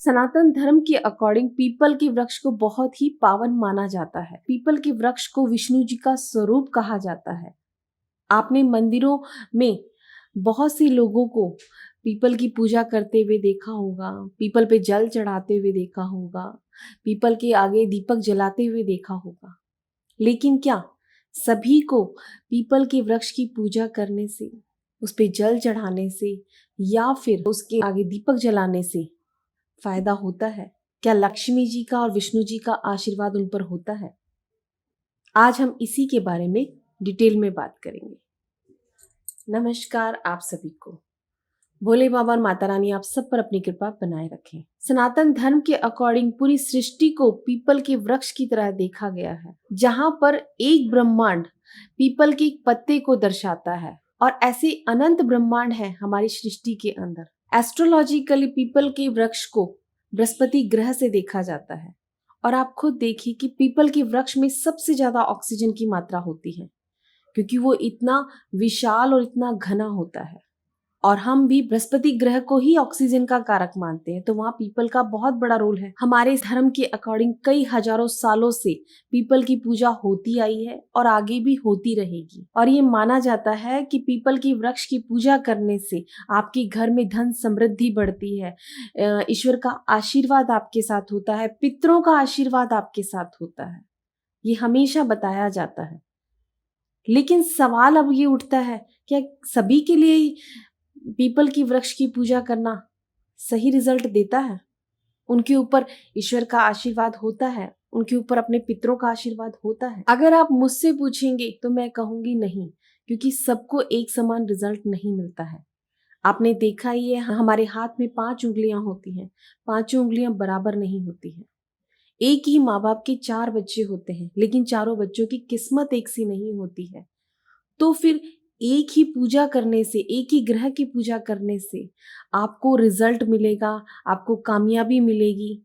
सनातन धर्म के according people के वृक्ष को बहुत ही पावन माना जाता है। पीपल के वृक्ष को विष्णु जी का स्वरूप कहा जाता है। आपने मंदिरों में बहुत सी लोगों को पीपल की पूजा करते हुए देखा होगा, पीपल पे जल चढ़ाते हुए देखा होगा, पीपल के आगे दीपक जलाते हुए देखा होगा। लेकिन क्या सभी को पीपल के वृक्ष की पूजा करने से, उस पे जल चढ़ाने से या फिर उसके आगे दीपक जलाने से फायदा होता है? क्या लक्ष्मी जी का और विष्णु जी का आशीर्वाद उन पर होता है? आज हम इसी के बारे में डिटेल में बात करेंगे। नमस्कार आप सभी को। भोले बाबा और माता रानी आप सब पर अपनी कृपा बनाए रखें। सनातन धर्म के अकॉर्डिंग पूरी सृष्टि को पीपल के वृक्ष की तरह देखा गया है, जहां पर एक ब्रह्मांड पीपल के एक पत्ते को दर्शाता है और ऐसे अनंत ब्रह्मांड है हमारी सृष्टि के अंदर। एस्ट्रोलॉजिकली पीपल के वृक्ष को बृहस्पति ग्रह से देखा जाता है और आप खुद देखिए कि पीपल के वृक्ष में सबसे ज्यादा ऑक्सीजन की मात्रा होती है, क्योंकि वो इतना विशाल और इतना घना होता है। और हम भी बृहस्पति ग्रह को ही ऑक्सीजन का कारक मानते हैं, तो वहाँ पीपल का बहुत बड़ा रोल है। हमारे धर्म के अकॉर्डिंग कई हजारों सालों से पीपल की पूजा होती आई है और आगे भी होती रहेगी। और ये माना जाता है कि पीपल की वृक्ष की पूजा करने से आपके घर में धन समृद्धि बढ़ती है, ईश्वर का आशीर्वाद आपके साथ होता है, पितरों का आशीर्वाद आपके साथ होता है। ये हमेशा बताया जाता है। लेकिन सवाल अब ये उठता है, क्या सभी के लिए पीपल की वृक्ष की पूजा करना सही रिजल्ट देता है? उनके ऊपर ईश्वर का आशीर्वाद होता है? उनके ऊपर अपने पितरों का आशीर्वाद होता है? अगर आप मुझसे पूछेंगे तो मैं कहूंगी नहीं, क्योंकि सबको एक समान रिजल्ट नहीं मिलता है। आपने देखा ही है, हमारे हाथ में 5 उंगलियां होती हैं, 5 उंगलियां बराबर नहीं होती हैं। एक ही माँ बाप के 4 बच्चे होते हैं, लेकिन चारों बच्चों की किस्मत एक सी नहीं होती है। तो फिर एक ही पूजा करने से, एक ही ग्रह की पूजा करने से आपको रिजल्ट मिलेगा, आपको कामयाबी मिलेगी,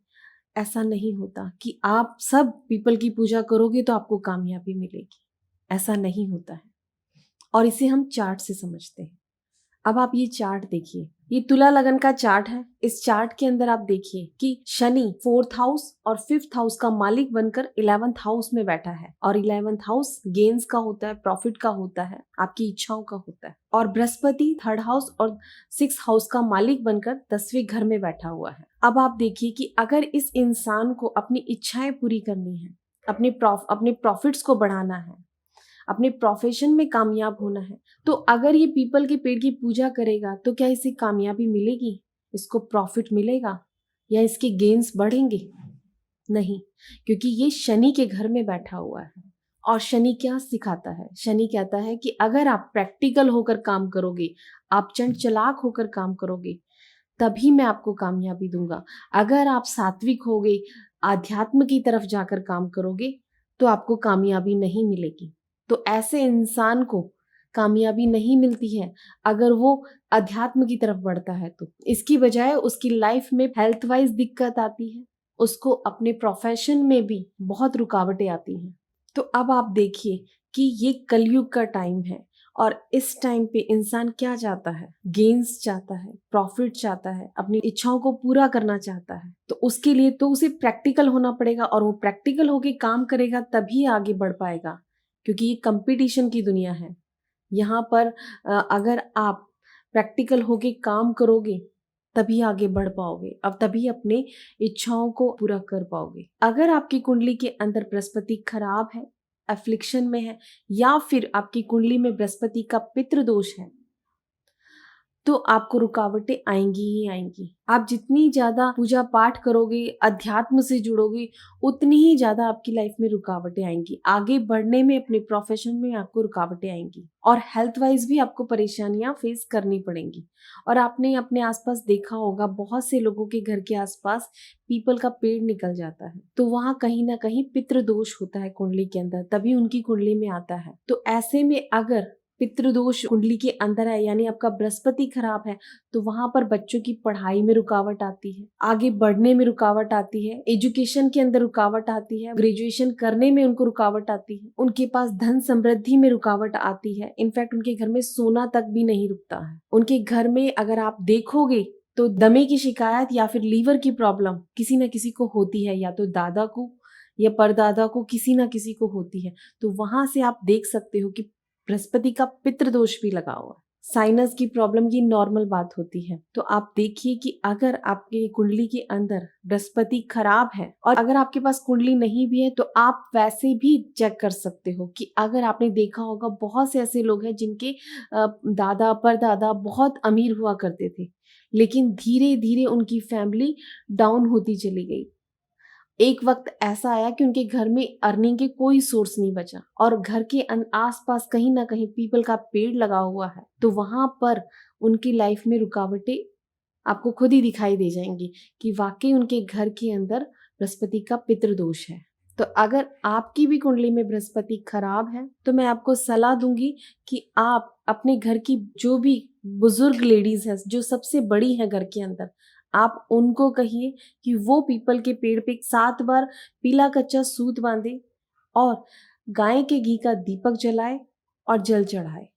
ऐसा नहीं होता कि आप सब पीपल की पूजा करोगे तो आपको कामयाबी मिलेगी। ऐसा नहीं होता है और इसे हम चार्ट से समझते हैं। अब आप ये चार्ट देखिए, ये तुला लगन का चार्ट है। इस चार्ट के अंदर आप देखिए कि शनि 4th हाउस और 5th हाउस का मालिक बनकर 11th हाउस में बैठा है और 11th हाउस गेन्स का होता है, प्रॉफिट का होता है, आपकी इच्छाओं का होता है। और बृहस्पति 3rd हाउस और 6th हाउस का मालिक बनकर 10वें घर में बैठा हुआ है। अब आप देखिए कि अगर इस इंसान को अपनी इच्छाएं पूरी करनी है, अपने प्रॉफिट्स को बढ़ाना है, अपने प्रोफेशन में कामयाब होना है, तो अगर ये पीपल के पेड़ की पूजा करेगा तो क्या इसे कामयाबी मिलेगी? इसको प्रॉफिट मिलेगा या इसके गेन्स बढ़ेंगे? नहीं, क्योंकि ये शनि के घर में बैठा हुआ है। और शनि क्या सिखाता है? शनि कहता है कि अगर आप प्रैक्टिकल होकर काम करोगे, आप चंचलाक होकर काम करोगे, तभी मैं आपको कामयाबी दूंगा। अगर आप सात्विक होगे, आध्यात्म की तरफ जाकर काम करोगे, तो आपको कामयाबी नहीं मिलेगी। तो ऐसे इंसान को कामयाबी नहीं मिलती है अगर वो अध्यात्म की तरफ बढ़ता है। तो इसकी बजाय उसकी लाइफ में हेल्थ वाइज दिक्कत आती है, उसको अपने प्रोफेशन में भी बहुत रुकावटें आती हैं। तो अब आप देखिए कि ये कलयुग का टाइम है और इस टाइम पे इंसान क्या चाहता है? गेन्स चाहता है, प्रॉफिट चाहता है, अपनी इच्छाओं को पूरा करना चाहता है। तो उसके लिए तो उसे प्रैक्टिकल होना पड़ेगा और वो प्रैक्टिकल होके काम करेगा तभी आगे बढ़ पाएगा, क्योंकि ये कंपटीशन की दुनिया है। यहाँ पर अगर आप प्रैक्टिकल होके काम करोगे तभी आगे बढ़ पाओगे, अब तभी अपने इच्छाओं को पूरा कर पाओगे। अगर आपकी कुंडली के अंदर बृहस्पति खराब है, एफ्लिक्शन में है, या फिर आपकी कुंडली में बृहस्पति का पितृ दोष है, तो आपको रुकावटें आएंगी ही आएंगी। आप जितनी ज्यादा पूजा पाठ करोगे, अध्यात्म से जुड़ोगे, उतनी ही ज्यादा आपकी लाइफ में रुकावटें आएंगी। आगे बढ़ने में, अपने प्रोफेशन में आपको रुकावटें आएंगी और हेल्थ वाइज भी आपको परेशानियां फेस करनी पड़ेंगी। और आपने अपने आसपास देखा होगा, बहुत से लोगों के घर के आसपास पीपल का पेड़ निकल जाता है, तो वहां कहीं ना कहीं पितृ दोष होता है कुंडली के अंदर, तभी उनकी कुंडली में आता है। तो ऐसे में अगर पितृदोष कुंडली के अंदर है, यानी आपका बृहस्पति खराब है, तो वहां पर बच्चों की पढ़ाई में रुकावट आती है, आगे बढ़ने में रुकावट आती है, एजुकेशन के अंदर रुकावट आती है, ग्रेजुएशन करने में उनको रुकावट आती है, उनके पास धन समृद्धि में रुकावट आती है। इनफैक्ट उनके घर में सोना तक भी नहीं रुकता है। उनके घर में अगर आप देखोगे तो दमे की शिकायत या फिर लीवर की प्रॉब्लम किसी न किसी को होती है, या तो दादा को या परदादा को किसी न किसी को होती है। तो वहां से आप देख सकते हो कि बृहस्पति का पितृदोष भी लगा हुआ है। साइनस की प्रॉब्लम ये नॉर्मल बात होती है। तो आप देखिए कि अगर आपके कुंडली के अंदर बृहस्पति खराब है, और अगर आपके पास कुंडली नहीं भी है तो आप वैसे भी चेक कर सकते हो कि अगर आपने देखा होगा बहुत से ऐसे लोग हैं जिनके दादा परदादा बहुत अमीर हुआ करते थे, लेकिन धीरे धीरे उनकी फैमिली डाउन होती चली गई। एक वक्त ऐसा आया कि उनके घर में अर्निंग के कोई सोर्स नहीं बचा, और घर के आसपास कहीं ना कहीं पीपल का पेड़ लगा हुआ है, तो वहां पर उनकी लाइफ में रुकावटें आपको खुद ही दिखाई दे जाएंगी कि वाकई उनके घर के अंदर बृहस्पति का पितृदोष है। तो अगर आपकी भी कुंडली में बृहस्पति खराब है तो मैं आपको सलाह दूंगी कि आप अपने घर की जो भी बुजुर्ग लेडीज है, जो सबसे बड़ी है घर के अंदर, आप उनको कहिए कि वो पीपल के पेड़ पे 7 बार पीला कच्चा सूत बांधे और गाय के घी का दीपक जलाए और जल चढ़ाए।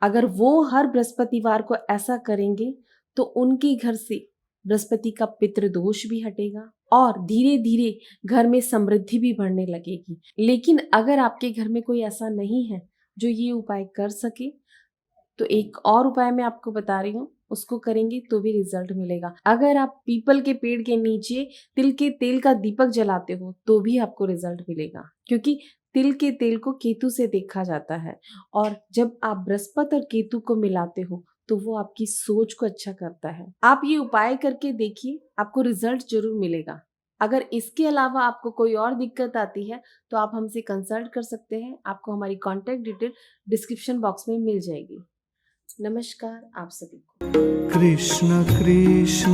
अगर वो हर बृहस्पतिवार को ऐसा करेंगे तो उनके घर से बृहस्पति का पितृदोष भी हटेगा और धीरे धीरे घर में समृद्धि भी बढ़ने लगेगी। लेकिन अगर आपके घर में कोई ऐसा नहीं है जो ये उपाय कर सके, तो एक और उपाय मैं आपको बता रही हूँ, उसको करेंगे तो भी रिजल्ट मिलेगा। अगर आप पीपल के पेड़ के नीचे तिल के तेल का दीपक जलाते हो तो भी आपको रिजल्ट मिलेगा, क्योंकि तिल के तेल को केतु से देखा जाता है, और जब आप बृहस्पति और केतु को मिलाते हो तो वो आपकी सोच को अच्छा करता है। आप ये उपाय करके देखिए, आपको रिजल्ट जरूर मिलेगा। अगर इसके अलावा आपको कोई और दिक्कत आती है तो आप हमसे कंसल्ट कर सकते हैं। आपको हमारी कॉन्टैक्ट डिटेल डिस्क्रिप्शन बॉक्स में मिल जाएगी। नमस्कार आप सभी को। कृष्ण कृष्ण